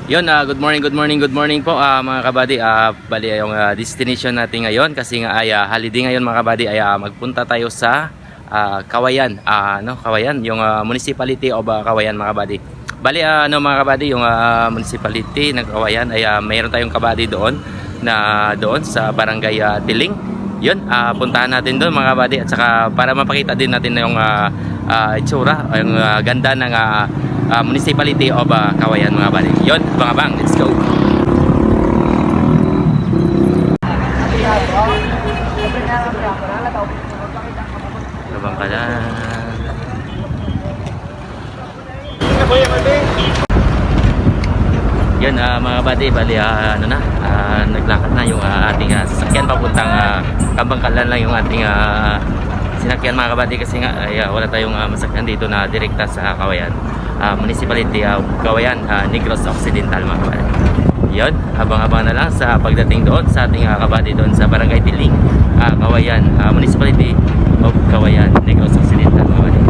Yun, good morning po mga kabady. Bali yung destination natin ngayon kasi nga ay holiday ngayon mga kabady ay magpunta tayo sa Kawayan, Kawayan, yung municipality of Kawayan mga kabady. Bali mga kabady, yung municipality ng Kawayan ay mayroon tayong kabady doon doon sa barangay Tiling. Yun, puntahan natin doon mga kabady at saka para mapakita din natin yung itsura, yung ganda ng municipality of Kawayan mga kabady. Yun, bang, let's go. Abang pala. Yun mga kabady, bali naglakad na yung ating sasakyan papuntang Kabangkalan lang yung ating sinakyan mga kabady kasi nga wala tayong masakyan dito na direkta sa Kawayan, municipality of Kawayan, Negros Occidental mga kabady. Yun, abang-abang na lang sa pagdating doon sa ating kabady doon sa barangay Tiling, Kawayan, municipality of Kawayan, Negros Occidental mga kabady.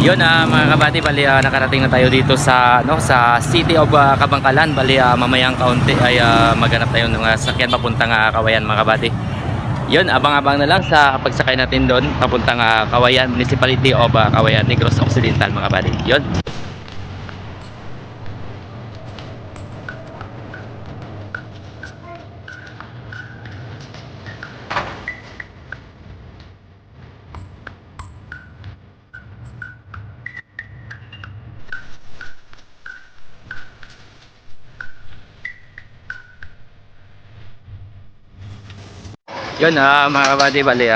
Yun mga kabady, bali nakarating na tayo dito sa sa City of Kabangkalan. Bali mamayang kaunti ay maghanap tayo ng sakyan papuntang Kawayan mga kabady. Yun, abang-abang na lang sa pagsakay natin doon papuntang Kawayan, Municipality of Kawayan, Negros Occidental mga kabady. Yun. Yun mga kabady, bali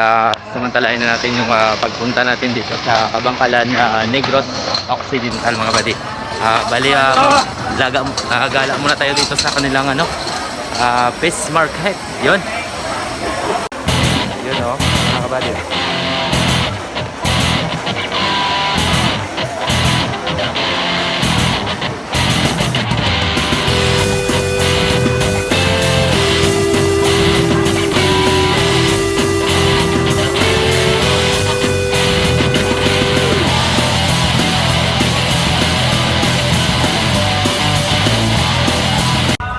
samantalain na natin yung pagpunta natin dito sa Kabangkalan, Negros Occidental mga kabady. Bali gala muna tayo dito sa kanilang fish market. Yun. Yun mga kabady.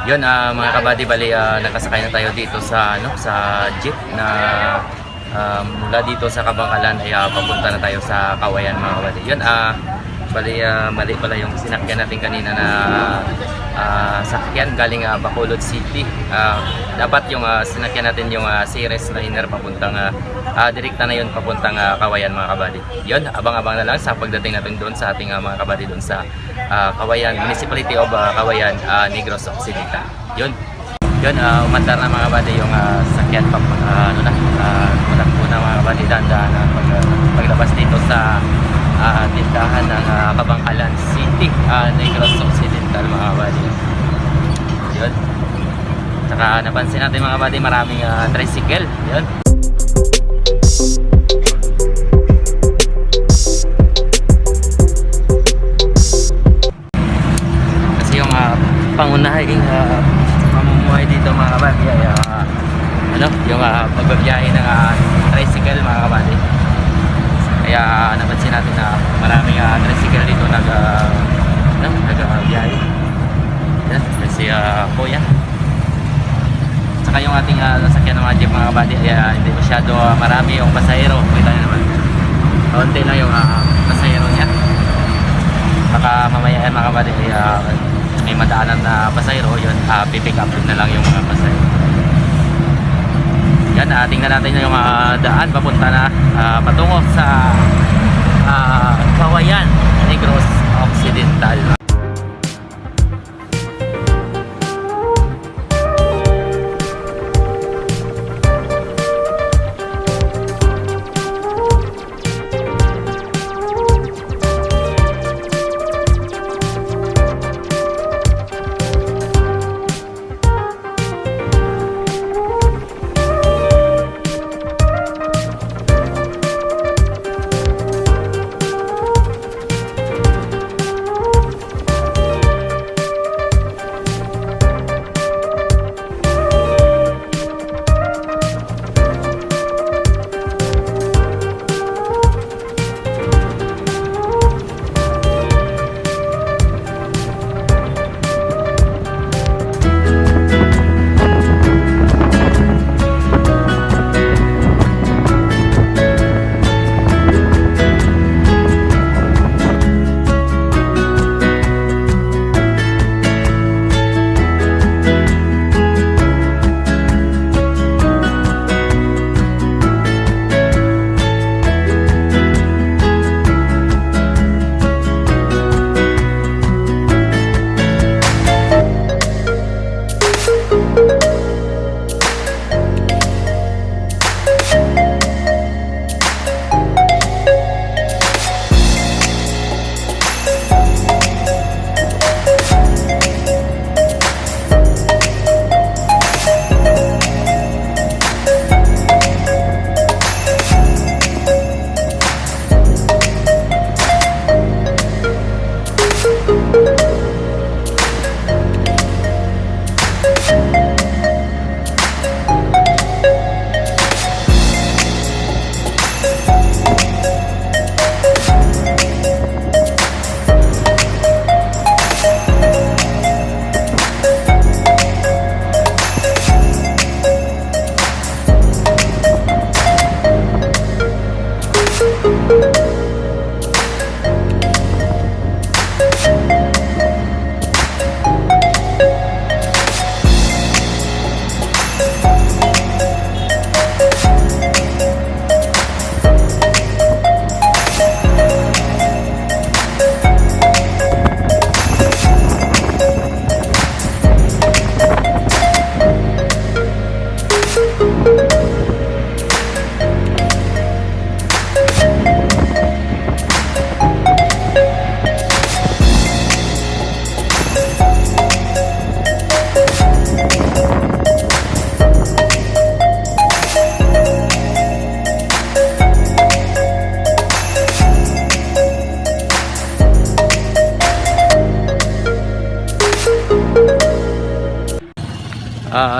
Yun mga kabady, bali nakasakay na tayo dito sa sa jeep na mula dito sa Kabangkalan ay papunta na tayo sa Kawayan mga kabady. Yun bali mali pala yung sinakyan natin kanina na sakyan galing Bacolod City. Dapat yung sinakyan natin yung Ceres liner papuntang direkta na yun papuntang Kawayan mga kabady. Yun, abang-abang na lang sa pagdating natin doon sa ating mga kabady doon sa Kawayan, Municipality of Kawayan, Negros Occidental. Yun. Yun, umandar na mga kabady yung sakyan pa matakbo na mga kabady, dahan-dahan na paglabas dito sa tindahan ng Kabangkalan City, Negros Occidental mga kabady. Yun. Saka napansin natin mga kabady, maraming tricycle. Yun. Kasi yung pangunahing pamumuhay dito mga kabady ay yung pagbabiyahe ng tricycle mga kabady. Kaya napansin natin na maraming tricycle dito nagbiyahe. Yan, kasi kuya. Saka yung ating sasakyan ng mga jeep mga kabady ay hindi masyado marami yung pasahero. Kita nyo naman, kaunti lang yung pasahero niya. Baka mamaya mga kabady ay may madaanan na pasahero, yun pipick up na lang yung mga pasahero. Yan, tingnan natin yung daan papunta na patungo sa Kawayan, Negros Occidental.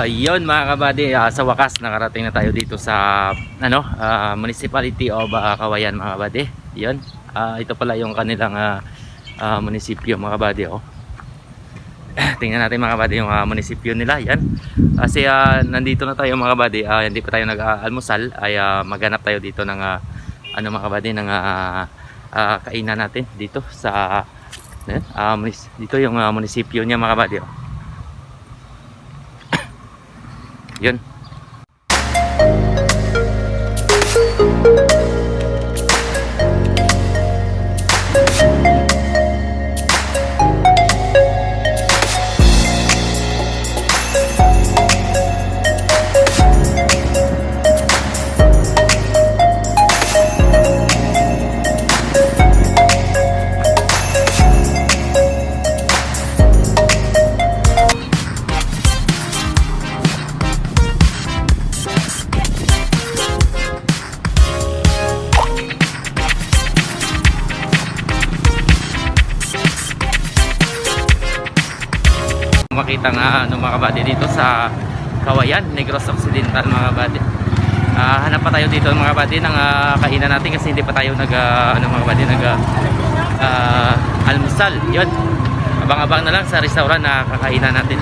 Yun mga kabady, sa wakas nakarating na tayo dito sa Municipality of Kawayan mga kabady. Yun, ito pala yung kanilang munisipyo mga kabady. Tingnan natin mga kabady yung munisipyo nila. Yan, kasi nandito na tayo mga kabady, hindi pa tayo nag-almusal, ay maghanap tayo dito ng mga kabady ng kainan natin dito sa dito yung munisipyo niya mga kabady. Yun. Makita nga mga kabady dito sa Kawayan, Negros Occidental mga kabady. Hanap pa tayo dito mga kabady ng kainan natin kasi hindi pa tayo mga kabady almusal. Yun, abang-abang na lang sa restaurant na kakainan natin.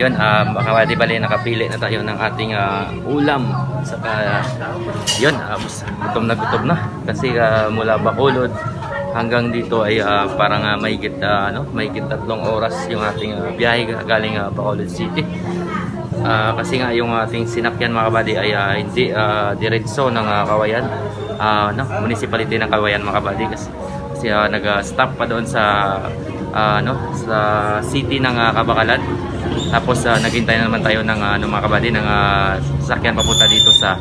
Yun, baka di bali nakapili na tayo ng ating ulam. Saka yun, gutom na kasi mula Bacolod hanggang dito ay parang mahigit 3 oras yung ating biyahe galing Bacolod City. Kasi nga yung ating sinakyan mga kabady ay hindi diretso ng Kawayan, municipality ng Kawayan mga kabady, kasi nag-stop pa doon sa sa city ng Kabakalan. Tapos naghintay na naman tayo ng mga kabady ng sasakyan papunta dito sa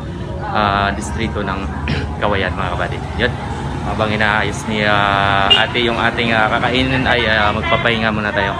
distrito ng Kawayan mga kabady. Yun, habang inaayos ni ate yung ating kakainin ay magpapahinga muna tayo.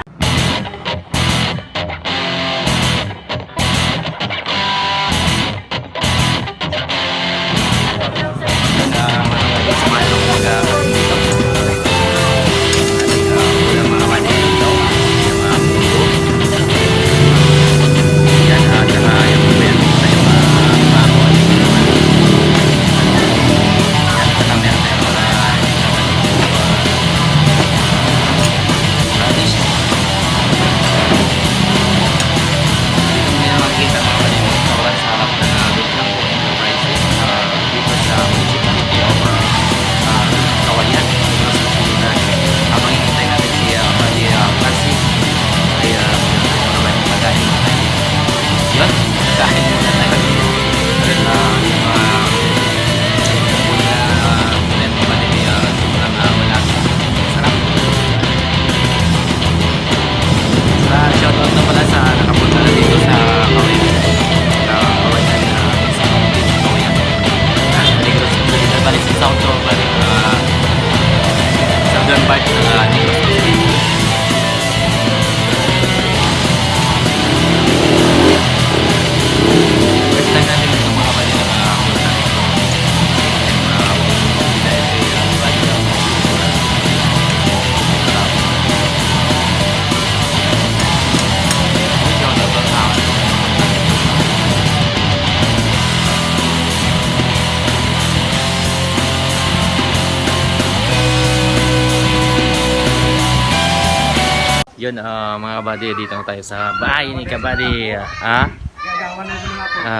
Yun, mga kabady, dito na tayo sa bahay ni kabady.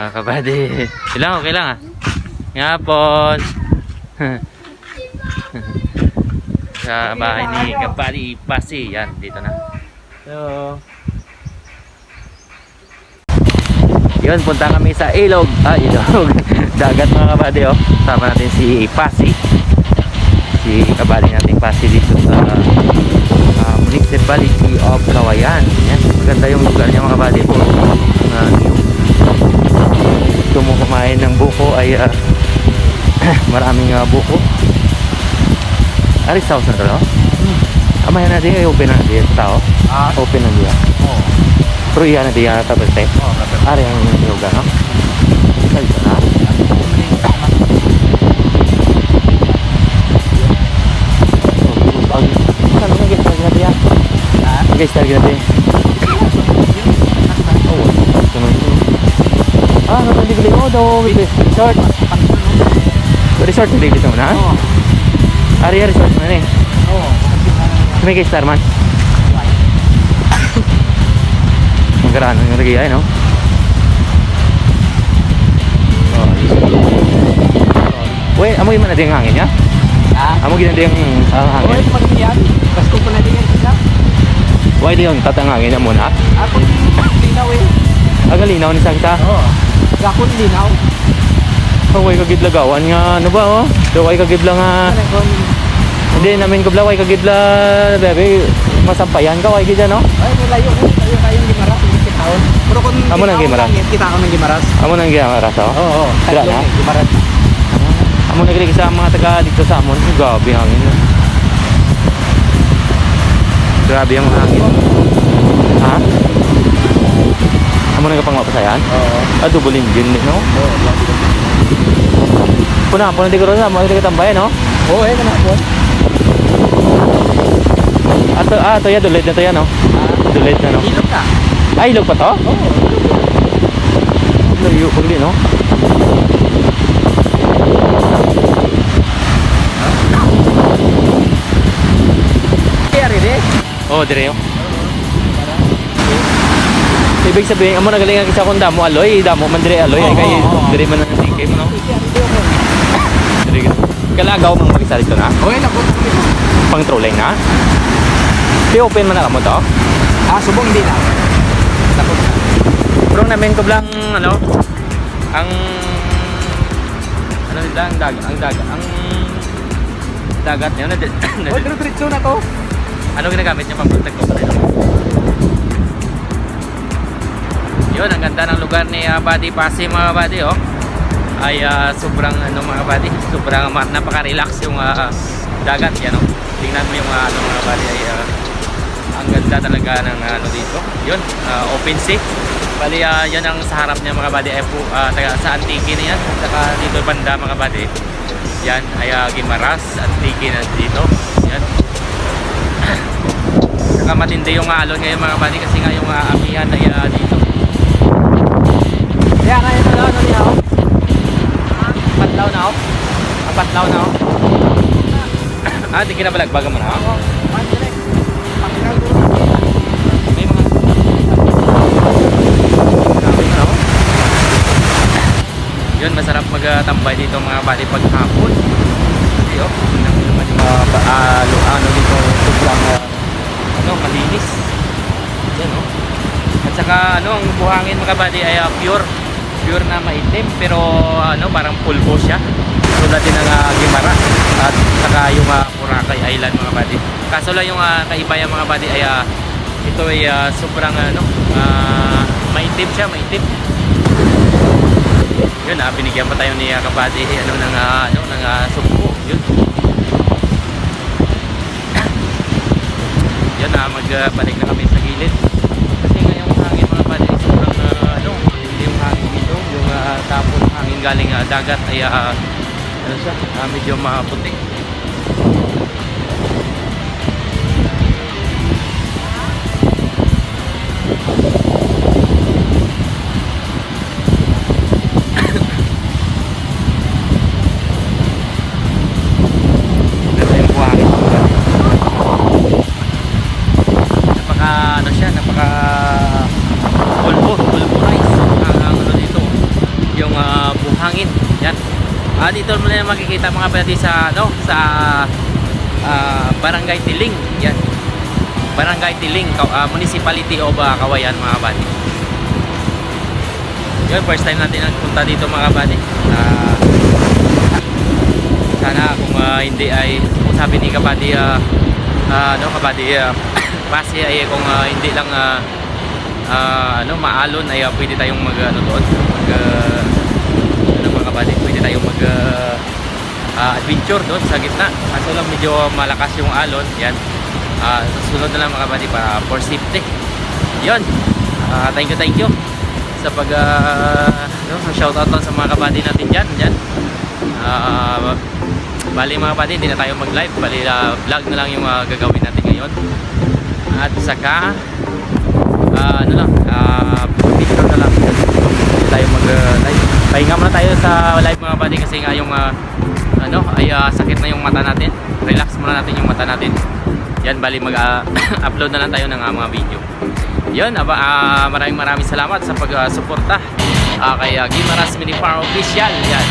Kabady. Ilang, okay lang Nga po. Sa bahay ni kabady Pasi. Yan, dito na. Hello. Yun, punta kami sa ilog. Ilog. Dagat mga kabady, oh. Sama natin si Pasi. Si kabady natin Pasi dito sa Municipality of Kawayan. Yan. Maganda yung lugar niya mga kabady. Gusto mo kumain ng buko ay maraming buko. Aris house na ito, no? Amaya na din, open na din tao. Open na din. Pero iyan na din tapos tayo. Ari ang yoga, no? Salita na. Ano nga guys, lagi natin yan? Guys, lagi natin. Ano ba hindi ko daw resort? Resort hindi dito na? Ari resort na eh. May guys star man. Magkaraan yung lagi ay no? Wait, amoy man natin yung hangin niya? Amoy natin yung hangin? Wait, mag-iyan. Basto pa natin yan sila. Why di yung tatangangin niya muna? Ako linaw eh. Agalinaw ni Sagsa? Oo. Ako linaw. Kaway kagidlagawan nga, ano ba oh? Kaway kagidla nga. Hindi namin kablaway kagidla, bebe. Masampayan kaway gidya no? Ay, nilayo eh. Layo tayong gimaras. Hindi taon. Pero kung Amo nang gimaras? Kita ako ng gimaras. Amo nang gimaras oh? Oo. Sila na? Gimaras. Amo naglig sa mga taga dito sa amon. Grabe hangin no? Grabe ang hangin. Ha? Amo nang pangmapasayan? Oo. Double engine no? Oo. Puna di ko rin sa mga tambayan no? Oo, eh, kanapon. Ito ya, dulit na to yan no? Dulit na no? Ilog ka. Ilog pa to? Oo. Layo pag di no? Kaya rin eh. Oo, dire yun. Ibig sabihin, amo nagalingan kita kung damo aloy, damo man dire aloy, ay kay dire man ang tingkay mo no? Dire kalagaw mang mag-isa dito na? Okay, nakot. Pang trolling na? Di open man na mo to? Subong hindi na. Nakot na. Pero namin ko lang ano, ang ano nila, ang dagat niya na Oh, diretso na to. ano ginagamit niya pang protect ko pa rin? Yun, ang ganda ng lugar ni Buddy Pasi mga buddy oh. Ay sobrang ano mga buddy, sobrang napaka-relax yung dagat yan oh. Tingnan mo yung ano mga buddy ay ang ganda talaga ng ano dito. Yun, open sea. Bali yan ang sa harap niya mga buddy ay taga sa Antique na yan. Saka dito banda mga buddy. Yan ay Gimaras, Antique na dito. Yan. Saka matindi yung alon ngayon mga buddy kasi nga yung amihan ay dito. Kaya na ito na, ano niya ako? Patlaw na ako. Patlaw na ako. Di kinabalagbaga mo na ako. Oo, direct. Pagkakal ko. May mga grabe na ako. Yun, masarap magtambay dito mga buddy pag hapon. Kasi tingnan mo naman yung ano dito, sobrang malinis. Yan At saka ang buhangin mga buddy ay pure na maitim pero parang pulbo siya. Tulad din ng Guimaras at saka yung Boracay Island mga buddy. Kaso lang yung kaiba yung mga buddy ay ito ay sobrang maitim siya, maitim. Yun binigyan pa tayo ni kabady ng sumpo. Yun. Yun magbalik na kami sa gilid. Kasi nga yung hangin mga buddy sobrang hindi yung hangin dito, yung tapon ng hangin galing dagat ay medyo maputi. Dito mo na makikita mga pwede sa Barangay Tiling. Yan. Barangay Tiling, Municipality of Kawayan mga buddy. Yun, first time natin nagpunta dito mga kabady. Sana kung hindi ay, kung sabi ni kabady, kabady, base ay kung hindi lang maalon ay pwede tayong mag doon mga kabady, pwede tayong mag adventure doon sa gitna. Kaso lang medyo malakas yung alon. Yan. Susunod na lang mga kabady para for safety. Yun. Thank you sa pag shoutout sa mga kabady natin dyan. Bali mga kabady, hindi na tayo mag live. Bali vlog na lang yung gagawin natin ngayon. At saka picture na lang. Hindi tayo mag live. Pahinga muna tayo sa live mga kabady kasi nga yung sakit na yung mata natin. Relax muna natin yung mata natin. Yan, bali mag-upload na lang tayo ng mga video. Yun, maraming salamat sa pag-suporta kay Gimaras Mini Farm Official. Yan,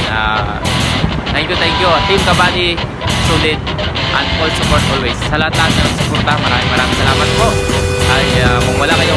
thank you Team Kabady, solid and full support always. Sa lahat na suporta, maraming salamat po. Ay kung wala kayo